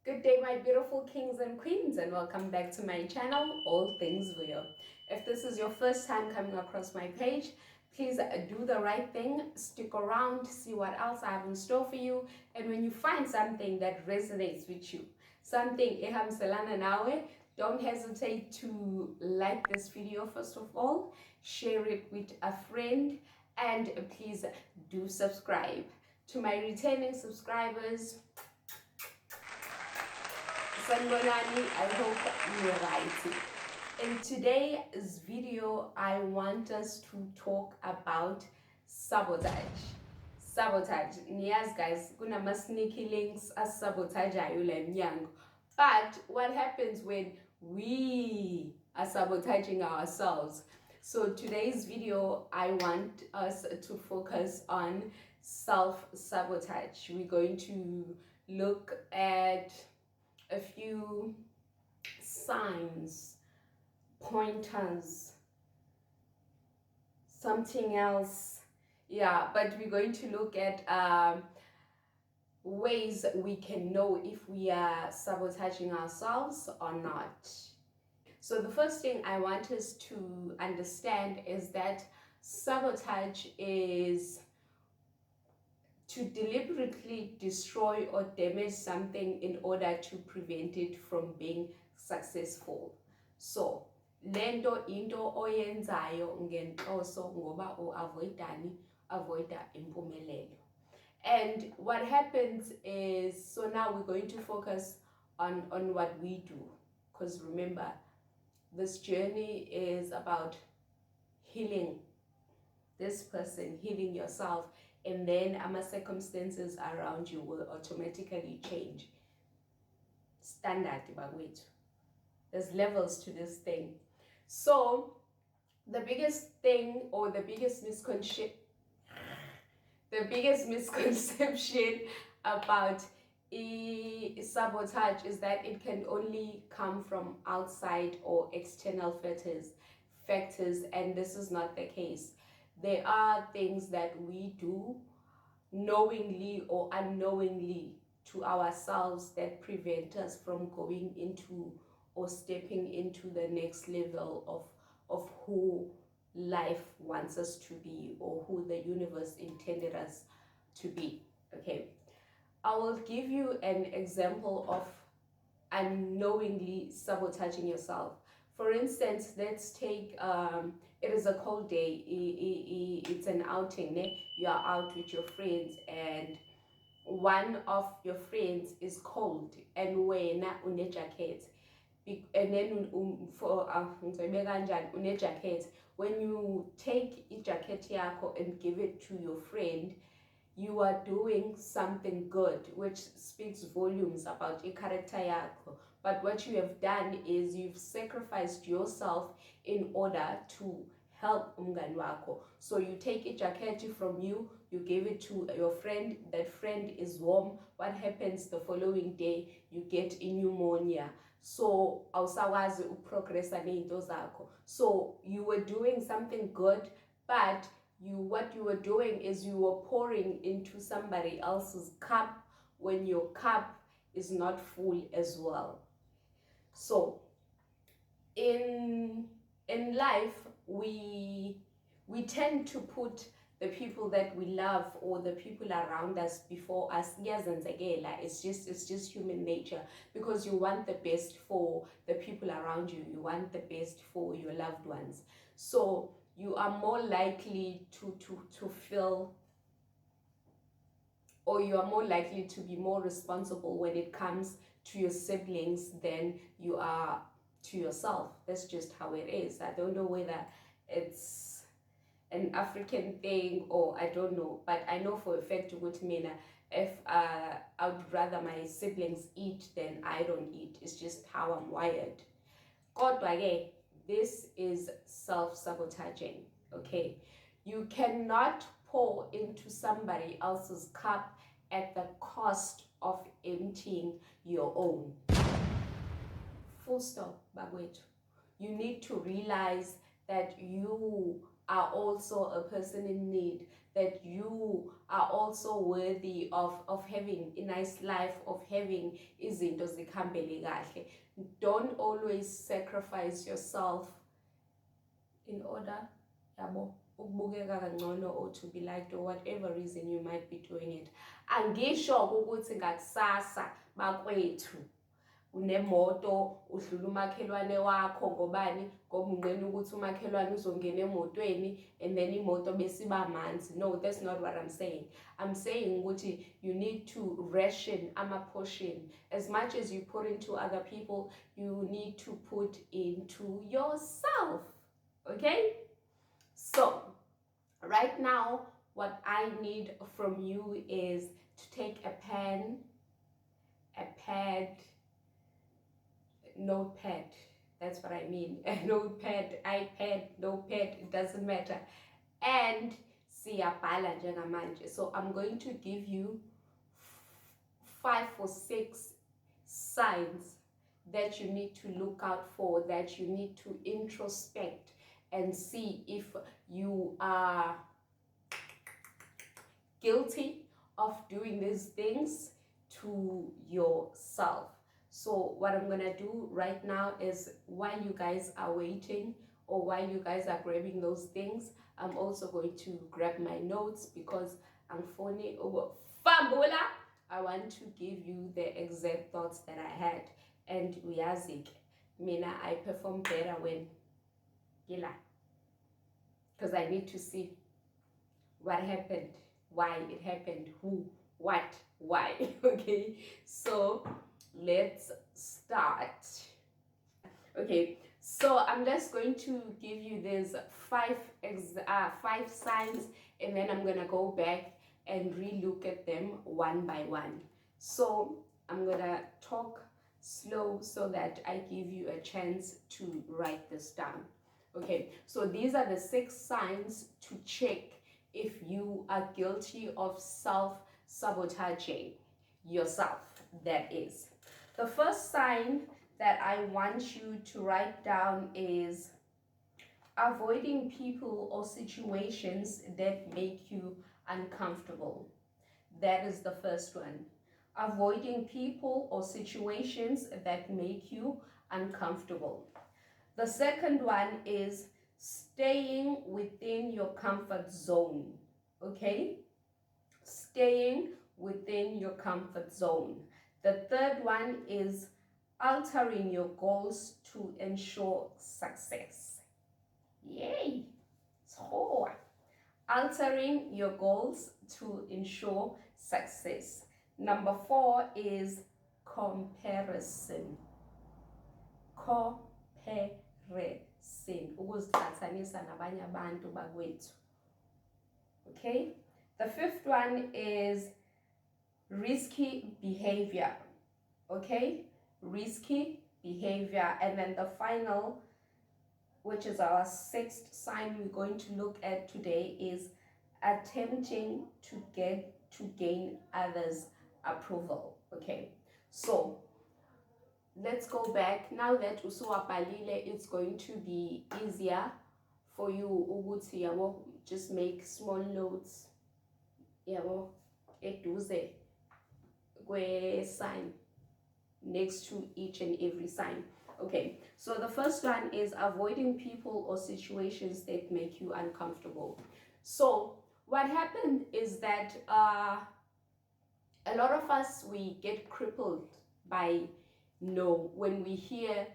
Good day, my beautiful kings and queens, and welcome back to my channel, All Things Real. If this is your first time coming across my page, please do the right thing, stick around, see what else I have in store for you, and when you find something that resonates with you, something ehamselana nawe, don't hesitate to like this video first of all, share it with a friend, and please do subscribe. To my returning subscribers, Sangonani, I hope you're right. In today's video, I want us to talk about sabotage. Sabotage. Yes, guys, kuna sneaky links as sabotage ayule. But what happens when we are sabotaging ourselves? So today's video, I want us to focus on self-sabotage. We're going to look at a few signs, pointers, something else. Yeah, but we're going to look at ways we can know if we are sabotaging ourselves or not. So the first thing I want us to understand is that sabotage is to deliberately destroy or damage something in order to prevent it from being successful. So lento into oyenzayo ngenhloso ngoba avoida impumelelo. And what happens is, so now we're going to focus on what we do, because remember, this journey is about healing this person, healing yourself, and then circumstances around you will automatically change. Standard bagwethu. There's levels to this thing. So the biggest thing, or the biggest misconception about sabotage is that it can only come from outside or external factors, and this is not the case. There are things that we do knowingly or unknowingly to ourselves that prevent us from going into or stepping into the next level of who life wants us to be, or who the universe intended us to be. Okay, I will give you an example of unknowingly sabotaging yourself. For instance, let's take it is a cold day, it's an outing, you are out with your friends, and one of your friends is cold and wena une jacket, and then for une jacket. When you take a jacket yako and give it to your friend, you are doing something good, which speaks volumes about your character yako. But what you have done is you've sacrificed yourself in order to help umngani wako. So you take a jacket from you give it to your friend, that friend is warm. What happens the following day? You get a pneumonia. So awusakwazi uprogressa ney'nto zakho. So you were doing something good, but what you were doing is you were pouring into somebody else's cup when your cup is not full as well. So in life, we tend to put the people that we love or the people around us before us. It's just human nature, because you want the best for the people around you, you want the best for your loved ones. So you are more likely to feel, or you are more likely to be more responsible when it comes to your siblings than you are to yourself. That's just how it is. I don't know whether it's an African thing or I don't know, but I know for a fact with me, if I would rather my siblings eat than I don't eat. It's just how I'm wired. Kodwa this is self-sabotaging. Okay, you cannot pour into somebody else's cup at the cost of emptying your own. Full stop, bagwethu. You need to realize that you are also a person in need, that you are also worthy of having a nice life, of having izinto zikhambele kahle. Don't always sacrifice yourself in order, yabo, ukubukeka kangcono or to be liked or whatever reason you might be doing it. Angisho ukuthi ngakusasa bakwethu unemoto udlula umakhelwane wakho ngobani, ngoba unqena ukuthi umakhelwane uzongena emotweni and then imoto besiba manzi. No, that's not what I'm saying. I'm saying ukuthi you need to ration ama-portion. As much as you put into other people, you need to put into yourself. Okay? So, right now, what I need from you is to take a pen, a pad, notepad, that's what I mean, a notepad, iPad, notepad, it doesn't matter, and siyabhala njengamanje. So I'm going to give you 5 or 6 signs that you need to look out for, that you need to introspect and see if you are guilty of doing these things to yourself. So what I'm gonna do right now is, while you guys are waiting or while you guys are grabbing those things, I'm also going to grab my notes because I'm phoning over fambula. I want to give you the exact thoughts that I had. And uyazi, mina, I perform better when gila, because I need to see what happened, why it happened, who, what, why. Okay, so let's start. Okay, so I'm just going to give you these 5 signs, and then I'm gonna go back and re-look at them one by one. So I'm gonna talk slow so that I give you a chance to write this down. Okay, so these are the 6 signs to check if you are guilty of self-sabotaging yourself, that is. The first sign that I want you to write down is avoiding people or situations that make you uncomfortable. That is the first one. Avoiding people or situations that make you uncomfortable. The second one is staying within your comfort zone. Okay? Staying within your comfort zone. The third one is altering your goals to ensure success. Yay! So, altering your goals to ensure success. Number 4 is comparison. Comparison. Ukuziqhathanisa nabanye abantu bakwethu. Okay? The fifth one is risky behavior. Okay? Risky behavior. And then the final, which is our 6th sign we're going to look at today, is attempting to gain others' approval. Okay, so let's go back. Now that usuwabhalile, it's going to be easier for you ukuthi yabo just make small notes yabo eduze kwe sign next to each and every sign. Okay, so the first one is avoiding people or situations that make you uncomfortable. So what happened is that a lot of us, we get crippled by no. When we hear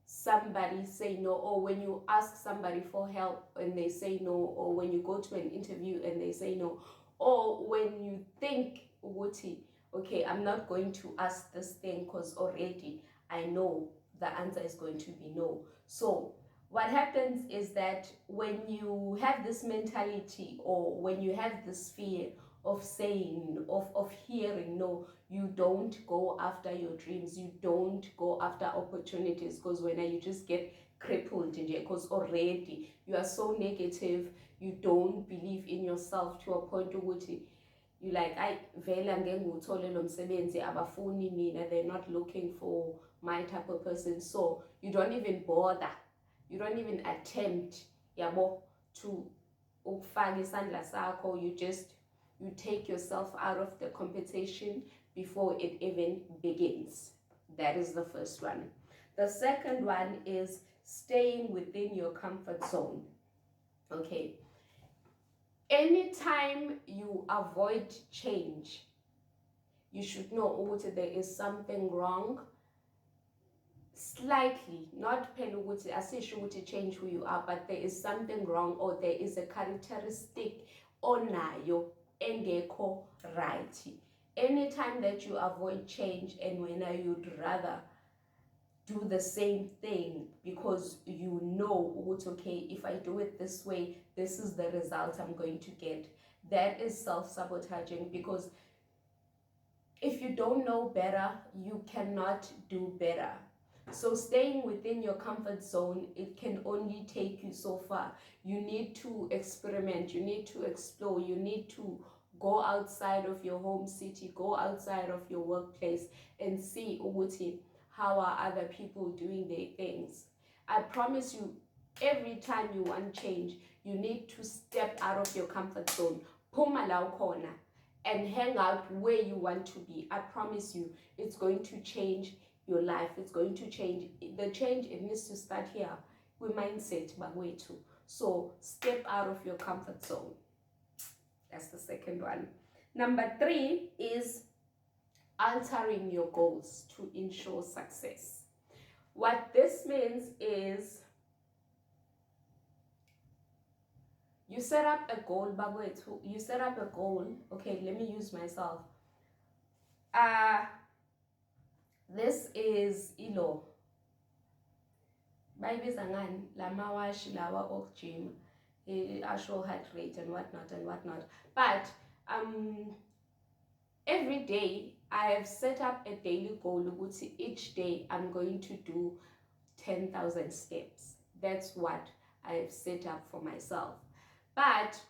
somebody say no, or when you ask somebody for help and they say no, or when you go to an interview and they say no, or when you think, okay, I'm not going to ask this thing because already I know the answer is going to be no. So what happens is that when you have this mentality, or when you have this fear of saying, of hearing no, you don't go after your dreams, you don't go after opportunities, because when you just get crippled, because already you are so negative, you don't believe in yourself to a point ukuthi you like, I vele angeke ngiwuthole lo msebenzi, abafuni mina, they're not looking for my type of person. So you don't even bother, you don't even attempt yabo to ukufaka isandla sakho, you take yourself out of the competition before it even begins. That is the first one. The second one is staying within your comfort zone. Okay. Anytime you avoid change, you should know that there is something wrong. Slightly, not pen asisho to change who you are, but there is something wrong, or there is a characteristic onayo engekho right. Anytime that you avoid change and when you'd rather do the same thing because you know it's okay, if I do it this way, this is the result I'm going to get, that is self-sabotaging, because if you don't know better, you cannot do better. So staying within your comfort zone, it can only take you so far. You need to experiment, you need to explore, you need to go outside of your home city, go outside of your workplace and see how are other people doing their things. I promise you, every time you want change, you need to step out of your comfort zone, phuma la ukhona, and hang out where you want to be. I promise you, it's going to change your life. It's going to change. The change, it needs to start here with mindset, but way too. So step out of your comfort zone. That's the second one. Number 3 is altering your goals to ensure success. What this means is you set up a goal, Bagwethu. You set up a goal. Okay, let me use myself. This is ilo. Bayibiza ngani lamawashi lawa okujima, show heart rate and whatnot. But every day I have set up a daily goal. Each day I'm going to do 10,000 steps. That's what I have set up for myself. But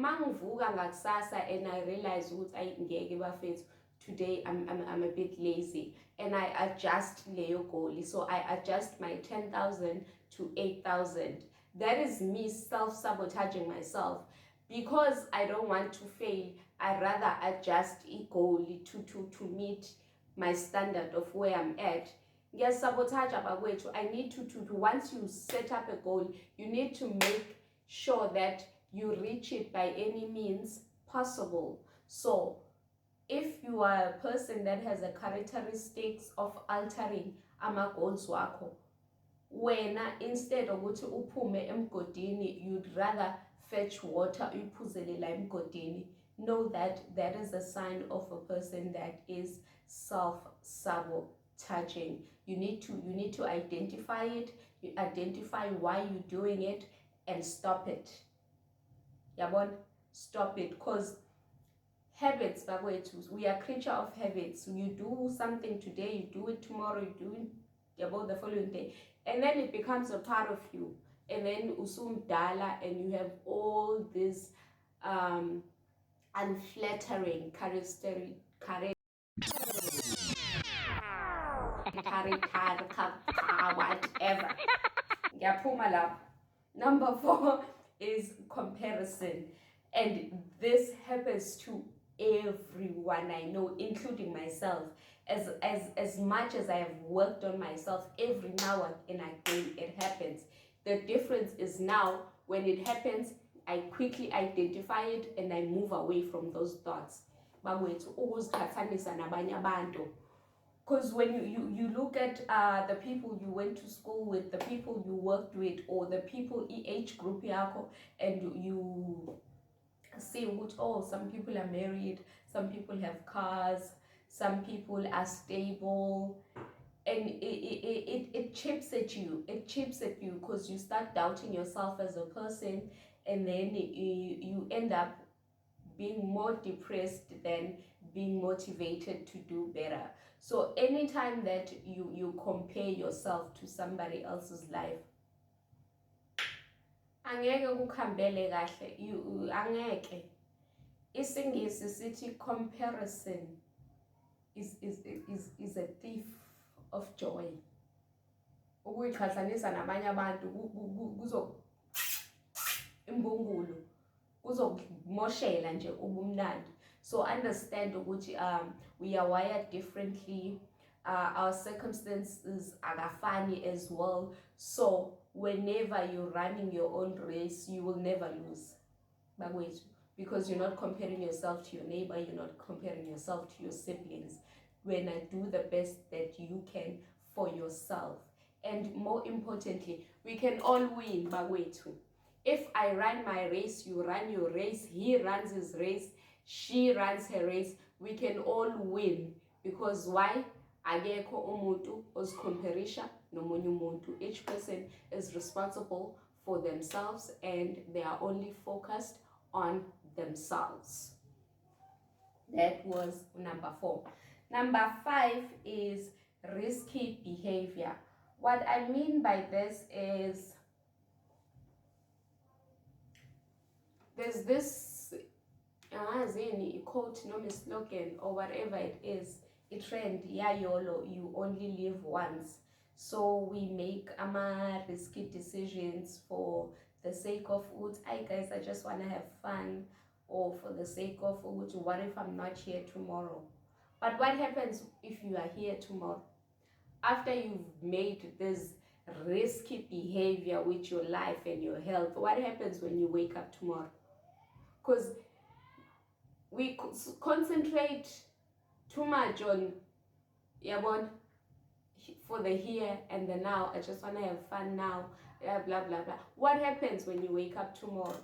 mangivuka ngakusasa and I realize ngeke bafethu, today I'm a bit lazy, and I adjust Leo goal. So I adjust my 10,000 to 8,000. That is me self-sabotaging myself, because I don't want to fail. I rather adjust a goal to meet my standard of where I'm at. Yes, sabotage abawethu. I need to once you set up a goal, you need to make sure that you reach it by any means possible. So if you are a person that has a characteristics of altering ama-goals wakho, wena instead of ukuthi uphume emgodini, you'd rather fetch water uyiphuzele la emgodini, know that that is a sign of a person that is self-sabotaging. You need to identify it, you identify why you're doing it, and stop it. Yabon, stop it, because habits, we are creature of habits. You do something today, you do it tomorrow, you do it about the following day, and then it becomes a part of you, and then usumdala, and you have all this unflattering whatever. Number 4 is comparison, and this happens to everyone I know, including myself. As much as I have worked on myself, every now and again it happens. The difference is now, when it happens, I quickly identify it and I move away from those thoughts. Because when you look at the people you went to school with, the people you worked with, or the people age group yako, and you see what, some people are married, some people have cars, some people are stable, and it chips at you. It chips at you because you start doubting yourself as a person, and then you end up being more depressed than being motivated to do better. So anytime that you compare yourself to somebody else's life, angeke kukhambele kahle, angeke. Isingisi sithi comparison is a thief of joy. Ukuyiqhathanisa nabanye abantu imbungulu kuzokumoshela nje ubumnandi. So understand ukuthi we are wired differently, our circumstances akafani as well. So whenever you're running your own race, you will never lose, bakwethu, because you're not comparing yourself to your neighbor, you're not comparing yourself to your siblings. When I do the best that you can for yourself, and more importantly, we can all win, bakwethu. If I run my race, you run your race, he runs his race, she runs her race, we can all win. Because why? Akekho umuntu ozicomperisha nomunye umuntu. Each person is responsible for themselves and they are only focused on themselves. That was number 4. Number 5 is risky behavior. What I mean by this is there's this quote, no slogan, or whatever it is, a trend, yeah, YOLO, you only live once. So we make risky decisions for the sake of hi guys, I just want to have fun, or for the sake of what if I'm not here tomorrow. But what happens if you are here tomorrow? After you've made this risky behavior with your life and your health, what happens when you wake up tomorrow? Because we concentrate too much on for the here and the now. I just want to have fun now, blah blah blah. What happens when you wake up tomorrow?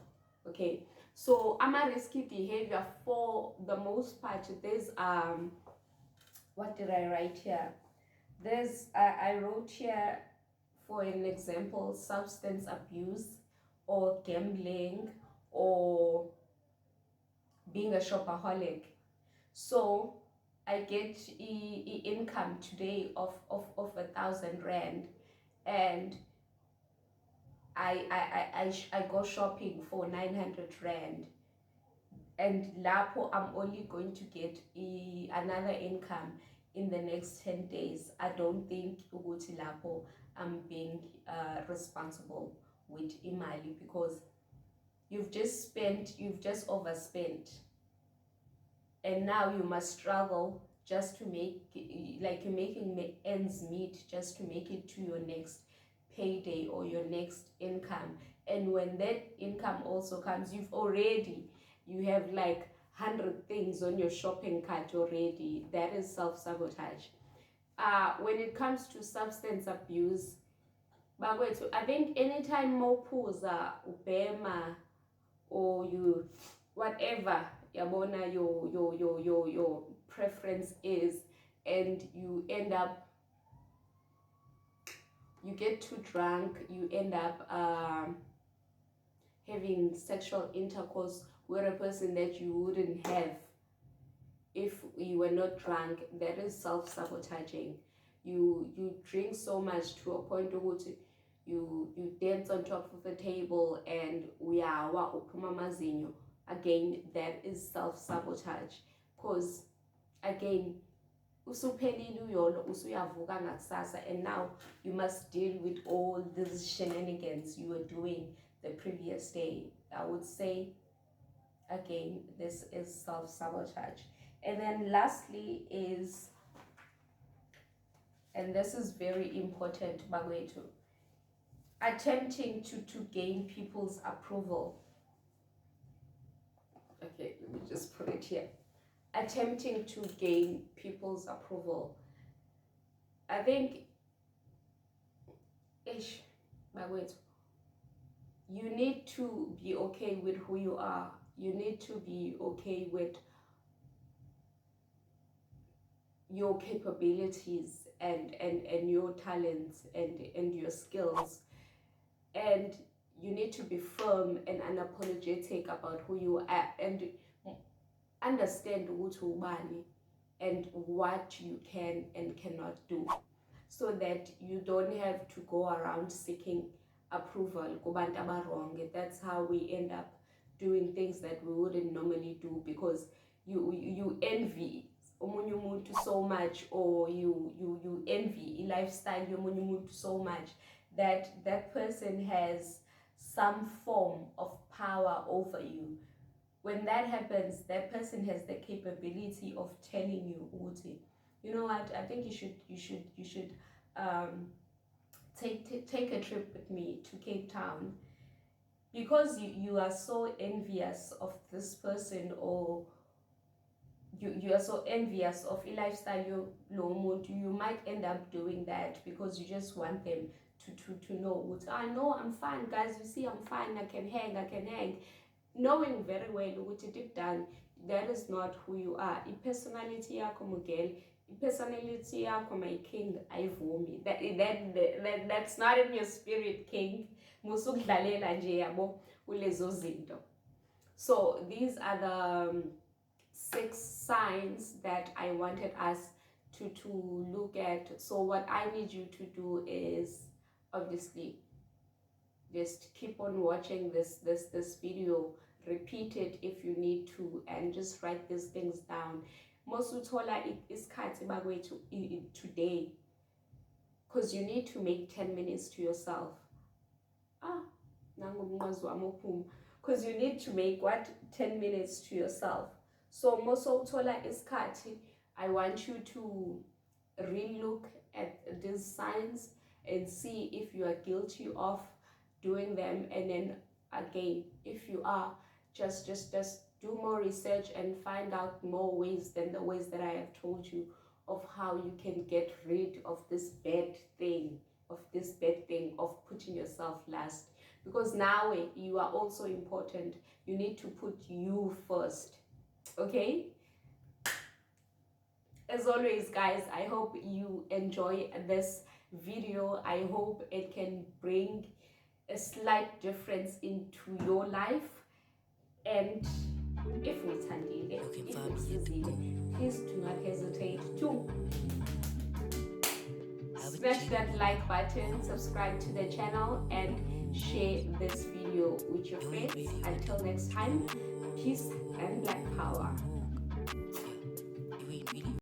Okay, so risky behavior, for the most part, there's what did I write here? There's I wrote here, for an example, substance abuse or gambling or being a shopaholic. So I get income today of 1,000 rand, and I go shopping for 900 rand, and lapo I'm only going to get another income in the next 10 days. I don't think ukuthi lapo I'm being responsible with imali, because you've just overspent, and now you must struggle just to make, like you're making ends meet just to make it to your next payday or your next income. And when that income also comes, you have like 100 things on your shopping cart already. That is self-sabotage. When it comes to substance abuse, I think anytime mophuza ubhema, or you whatever yabona your preference is, and you end up, you get too drunk, you end up having sexual intercourse with a person that you wouldn't have if you were not drunk. That is self-sabotaging. You drink so much to a point where you dance on top of the table and uyawa uphuma amazinyo. Again, that is self-sabotage, because again usuphelile uyolo, usuyavuka ngakusasa, and now you must deal with all these shenanigans you were doing the previous day. I would say again, this is self-sabotage. And then lastly is, and this is very important, bagwethu, attempting to gain people's approval. Okay, let me just put it here. Attempting to gain people's approval. I think, you need to be okay with who you are. You need to be okay with your capabilities and your talents and your skills. And you need to be firm and unapologetic about who you are, and understand ukuthi ubani and what you can and cannot do, so that you don't have to go around seeking approval kubantu abaronge. That's how we end up doing things that we wouldn't normally do, because you envy omunye umuntu so much, or you envy a lifestyle yomunye umuntu so much that that person has some form of power over you. When that happens, that person has the capability of telling you, Uti, you know what, I think you should take a trip with me to Cape Town, because you are so envious of this person, or you are so envious of a lifestyle you might end up doing that because you just want them to know what I know. I'm fine, guys, you see, I'm fine, I can hang, knowing very well ukuthi deep down that is not who you are. I-personality yakho mugel, i-personality yakho my king ayivumi. That's not in your spirit, king. Musukudlalela nje yabo kulezo zinto. So these are the 6 signs that I wanted us to look at. So what I need you to do is, obviously, just keep on watching this video, repeat it if you need to, and just write these things down. Mosuthola isikhathi bakwethu today, because you need to make 10 minutes to yourself. Because you need to make what, 10 minutes to yourself. So mosuthola isikhathi, I want you to re-look at these signs and see if you are guilty of doing them, and then again, if you are, just do more research and find out more ways than the ways that I have told you of how you can get rid of this bad thing, of putting yourself last. Because now you are also important. You need to put you first. Okay? As always, guys, I hope you enjoy this video. I hope it can bring a slight difference into your life. And if please do not hesitate to smash that like button, subscribe to the channel, and share this video with your friends. Until next time, peace and black power.